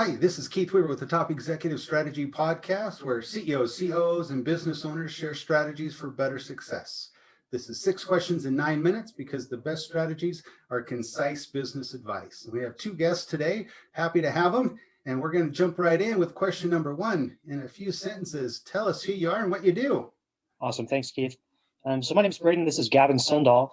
Hi, this is Keith Weaver with the Top Executive Strategy Podcast, where CEOs, COOs, and business owners share strategies for better success. This is 6 questions in 9 minutes because the best strategies are concise business advice. We have two guests today. Happy to have them. And we're going to jump right in with question number one. In a few sentences, tell us who you are and what you do. Awesome. Thanks, Keith. So my name is Brayden. This is Gavin Sundahl.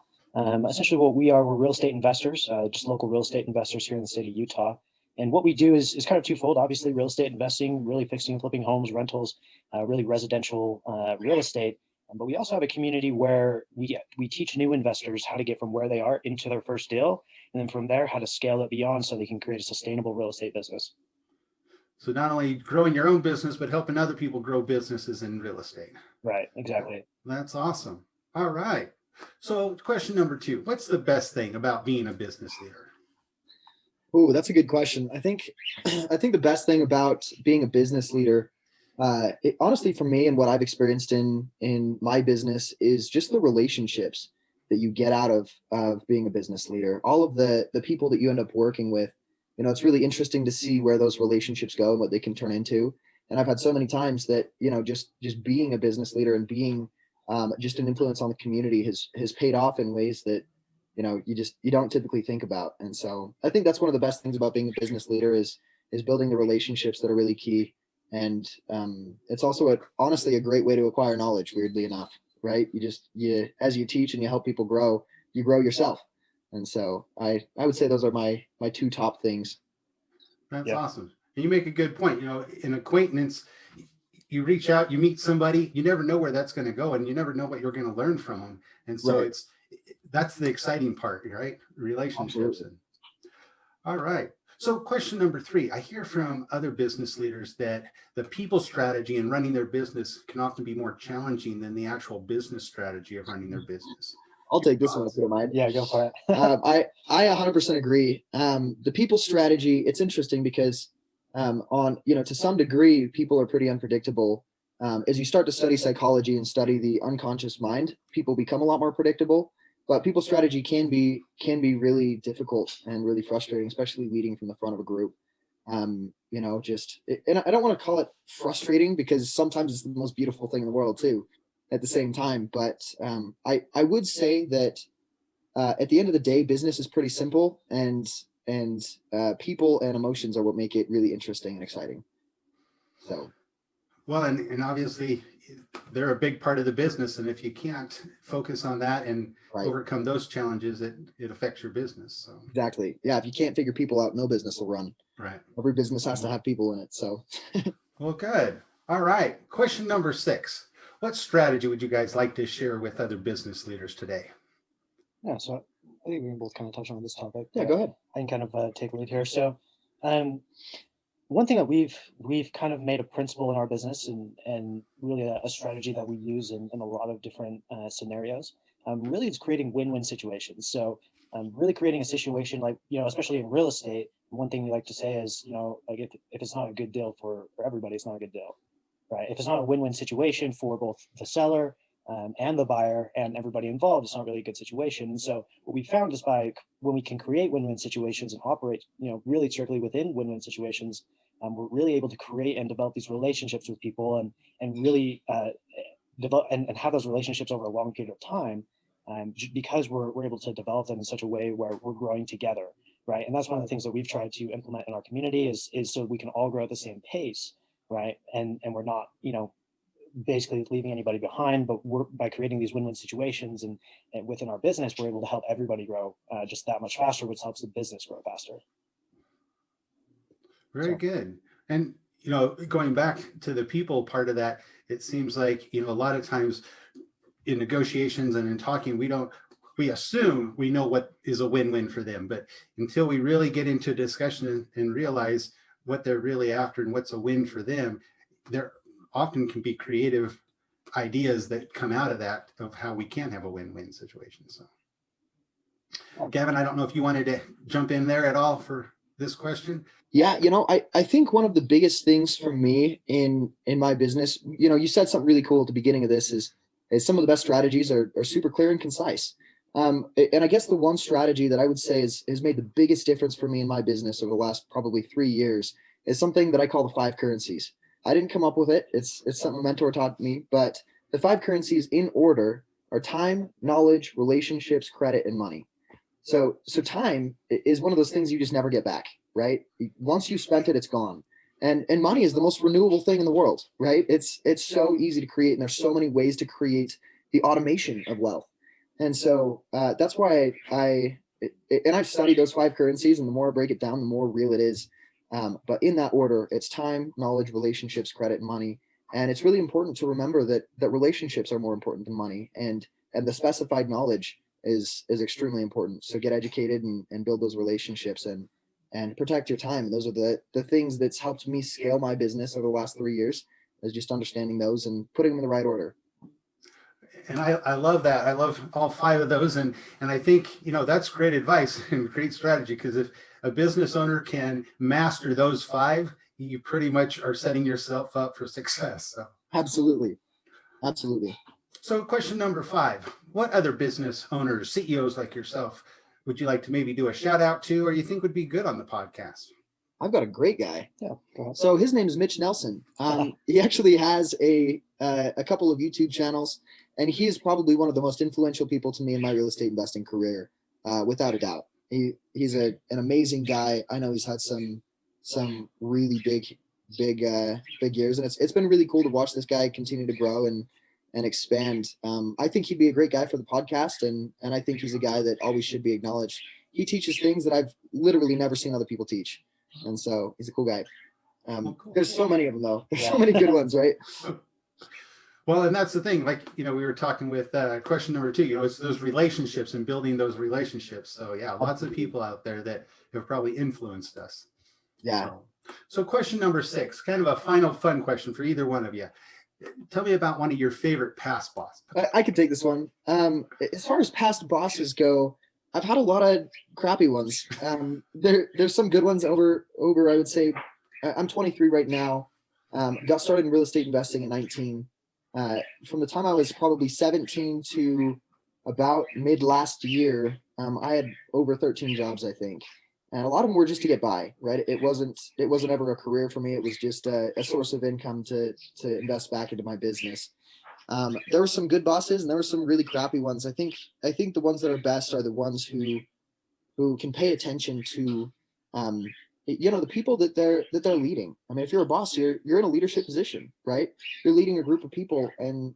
Essentially what we are, we're real estate investors, just local real estate investors here in the state of Utah. And what we do is kind of twofold. Obviously, real estate investing, really fixing and flipping homes, rentals, really residential real estate. But we also have a community where we teach new investors how to get from where they are into their first deal. And then from there, how to scale it beyond so they can create a sustainable real estate business. So not only growing your own business, but helping other people grow businesses in real estate. Right, exactly. That's awesome. All right. So question number two, what's the best thing about being a business leader? Oh, that's a good question. I think the best thing about being a business leader, honestly, for me and what I've experienced in my business is just the relationships that you get out of being a business leader. All of the people that you end up working with, it's really interesting to see where those relationships go and what they can turn into. And I've had so many times that, just being a business leader and being just an influence on the community has paid off in ways that, you don't typically think about. And so I think that's one of the best things about being a business leader is building the relationships that are really key. And it's also honestly a great way to acquire knowledge, weirdly enough, right? As you teach and you help people grow, you grow yourself. And so I would say those are my two top things. That's awesome. And you make a good point. In acquaintance, you reach out, you meet somebody, you never know where that's going to go, and you never know what you're going to learn from them. And so that's the exciting part, right? Relationships. All right. So question number three, I hear from other business leaders that the people strategy in running their business can often be more challenging than the actual business strategy of running their business. I'll take this one if you don't mind. Yeah, go for it. I 100% agree. The people strategy, it's interesting because to some degree, people are pretty unpredictable. As you start to study psychology and study the unconscious mind, people become a lot more predictable. But people strategy can be really difficult and really frustrating, especially leading from the front of a group. And I don't want to call it frustrating because sometimes it's the most beautiful thing in the world too, at the same time. But I would say that at the end of the day, business is pretty simple, and people and emotions are what make it really interesting and exciting. So, well, and obviously they're a big part of the business, and if you can't focus on that and overcome those challenges, it affects your business. So exactly, yeah. If you can't figure people out, no business will run. Right. Every business has to have people in it. So, well, good. All right. Question number 6. What strategy would you guys like to share with other business leaders today? Yeah, so I think we can both kind of touch on this topic. Yeah, go ahead. I can kind of take lead here. So, one thing that we've kind of made a principle in our business and really a strategy that we use in a lot of different scenarios, really is creating win-win situations. So, really creating a situation like, especially in real estate, one thing we like to say is, like if it's not a good deal for everybody, it's not a good deal, right? If it's not a win-win situation for both the seller and the buyer and everybody involved, it's not really a good situation. And so what we found is when we can create win-win situations and operate, really strictly within win-win situations, we're really able to create and develop these relationships with people and really develop and have those relationships over a long period of time, because we're able to develop them in such a way where we're growing together, right? And that's one of the things that we've tried to implement in our community is so we can all grow at the same pace, right? And we're not, basically leaving anybody behind, but by creating these win-win situations and within our business, we're able to help everybody grow just that much faster, which helps the business grow faster. Very good. And, going back to the people part of that, it seems like, a lot of times in negotiations and in talking, we assume we know what is a win-win for them, but until we really get into a discussion and realize what they're really after and what's a win for them, there often can be creative ideas that come out of that of how we can have a win-win situation. So, Gavin, I don't know if you wanted to jump in there at all for this question. Yeah, I think one of the biggest things for me in my business, you said something really cool at the beginning of this is some of the best strategies are super clear and concise. And I guess the one strategy that I would say has made the biggest difference for me in my business over the last probably 3 years is something that I call the 5 currencies. I didn't come up with it. It's something a mentor taught me, but the 5 currencies in order are time, knowledge, relationships, credit, and money. So time is one of those things you just never get back, right? Once you've spent it, it's gone. And money is the most renewable thing in the world, right? It's so easy to create, and there's so many ways to create the automation of wealth. And so that's why I've studied those 5 currencies, and the more I break it down, the more real it is. But in that order, it's time, knowledge, relationships, credit, and money. And it's really important to remember that relationships are more important than money, and the specified knowledge is extremely important. So get educated and build those relationships and protect your time. And those are the things that's helped me scale my business over the last 3 years, is just understanding those and putting them in the right order. And I love that. I love all 5 of those. And I think, that's great advice and great strategy, because if a business owner can master those 5, you pretty much are setting yourself up for success. So. Absolutely. Absolutely. So question number 5, what other business owners, CEOs like yourself, would you like to maybe do a shout out to, or you think would be good on the podcast? I've got a great guy. Yeah, go ahead. So his name is Mitch Nelson. He actually has a couple of YouTube channels, and he is probably one of the most influential people to me in my real estate investing career, without a doubt. He's an amazing guy. I know he's had some really big years, and it's been really cool to watch this guy continue to grow and expand. I think he'd be a great guy for the podcast, and I think he's a guy that always should be acknowledged. He teaches things that I've literally never seen other people teach, and so he's a cool guy. Cool. There's so many of them, though. There's so many good ones, right? Well, and that's the thing, like, we were talking with question number 2, it's those relationships and building those relationships. So yeah, lots of people out there that have probably influenced us. Yeah. So question number 6, kind of a final fun question for either one of you. Tell me about one of your favorite past bosses. I could take this one. As far as past bosses go, I've had a lot of crappy ones. There's some good ones over, I would say, I'm 23 right now. Got started in real estate investing at 19. From the time I was probably 17 to about mid last year, I had over 13 jobs, I think. And a lot of them were just to get by, right? It wasn't ever a career for me. It was just a source of income to invest back into my business. There were some good bosses, and there were some really crappy ones. I think the ones that are best are the ones who can pay attention to, the people that they're leading. I mean, if you're a boss, you're in a leadership position, right? You're leading a group of people, and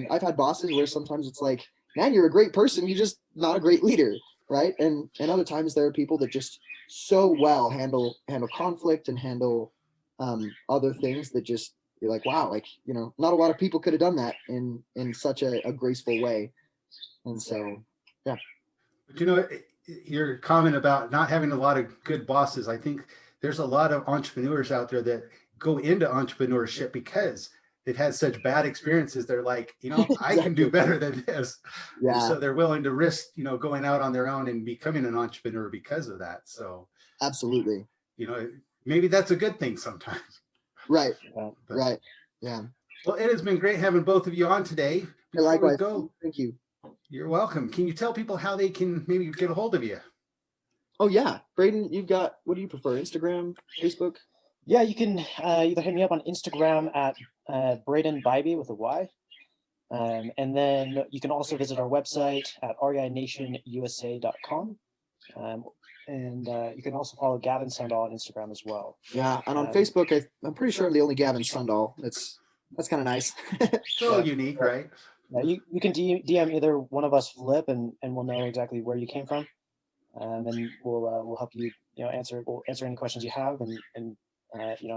I've had bosses where sometimes it's like, man, you're a great person, you're just not a great leader, right? And other times there are people that just so well handle conflict and handle other things that just, you're like, wow, like, not a lot of people could have done that in such a graceful way. And so, yeah. But your comment about not having a lot of good bosses, I think there's a lot of entrepreneurs out there that go into entrepreneurship because they've had such bad experiences. They're like, Exactly. I can do better than this. Yeah. And so they're willing to risk, going out on their own and becoming an entrepreneur because of that. So Absolutely. Maybe that's a good thing sometimes. Right. But, Right. Yeah. Well, it has been great having both of you on today. Yeah, likewise. Go, Thank you. you're welcome. Can you tell people how they can maybe get a hold of you? Oh yeah, Brayden, you've got, what do you prefer? Instagram, Facebook? Yeah, you can either hit me up on Instagram at Brayden Bybee with a Y. And then you can also visit our website at reinationusa.com. And you can also follow Gavin Sundahl on Instagram as well. Yeah, and on Facebook, I'm pretty sure I'm the only Gavin Sundahl. That's kind of nice. So unique, right? You can DM either one of us, Flip, and we'll know exactly where you came from, and we'll help you answer any questions you have, and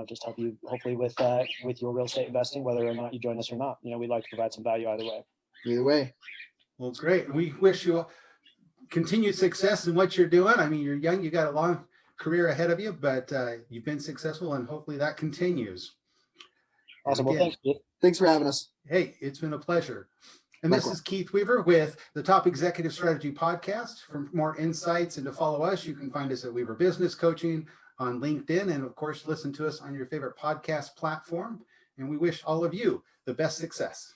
just help you hopefully with your real estate investing, whether or not you join us or not. We'd like to provide some value either way. Either way. Well, great. We wish you continued success in what you're doing. I mean, you're young, you got a long career ahead of you, but you've been successful, and hopefully that continues. Awesome. Well, thanks, Keith. Thanks for having us. Hey, it's been a pleasure. And this is Keith Weaver with the Top Executive Strategy Podcast. For more insights and to follow us, you can find us at Weaver Business Coaching on LinkedIn, and of course, listen to us on your favorite podcast platform. And we wish all of you the best success.